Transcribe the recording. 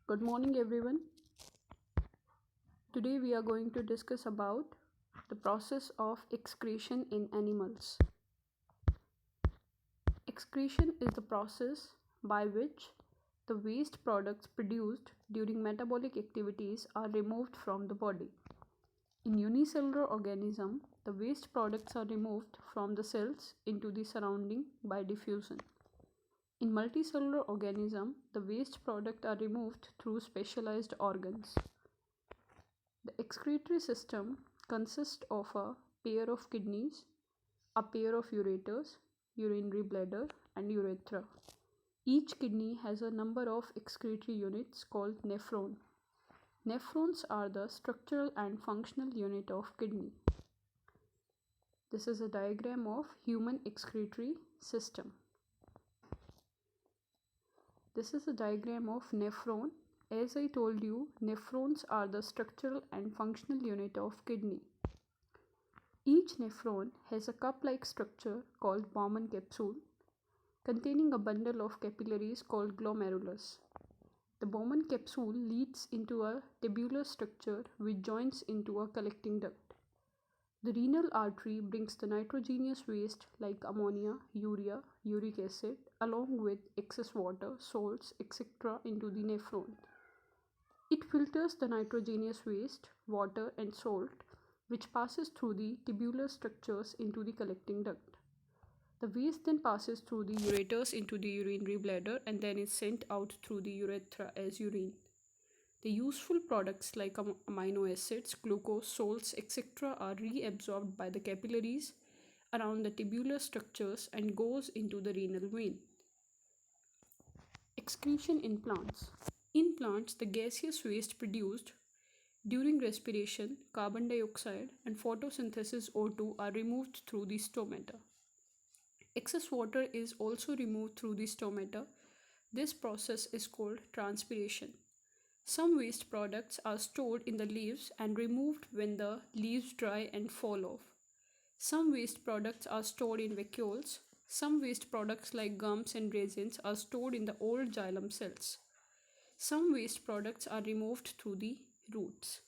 Good morning everyone. Today we are going to discuss about the process of excretion in animals. Excretion is the process by which the waste products produced during metabolic activities are removed from the body. In unicellular organism, the waste products are removed from the cells into the surrounding by diffusion. In multicellular organism, the waste products are removed through specialized organs. The excretory system consists of a pair of kidneys, a pair of ureters, urinary bladder, and urethra. Each kidney has a number of excretory units called nephron. Nephrons are the structural and functional unit of kidney. This is a diagram of human excretory system. This is a diagram of nephron. As I told you, nephrons are the structural and functional unit of kidney. Each nephron has a cup-like structure called Bowman capsule, containing a bundle of capillaries called glomerulus. The Bowman capsule leads into a tubular structure which joins into a collecting duct. The renal artery brings the nitrogenous waste like ammonia, urea, uric acid, along with excess water, salts, etc. into the nephron. It filters the nitrogenous waste, water, and salt, which passes through the tubular structures into the collecting duct. The waste then passes through the ureters into the urinary bladder and then is sent out through the urethra as urine. The useful products like amino acids, glucose, salts, etc. are reabsorbed by the capillaries around the tubular structures and goes into the renal vein. Excretion in plants. In plants, the gaseous waste produced during respiration, carbon dioxide, and photosynthesis O2 are removed through the stomata. Excess water is also removed through the stomata. This process is called transpiration. Some waste products are stored in the leaves and removed when the leaves dry and fall off. Some waste products are stored in vacuoles. Some waste products like gums and resins are stored in the old xylem cells. Some waste products are removed through the roots.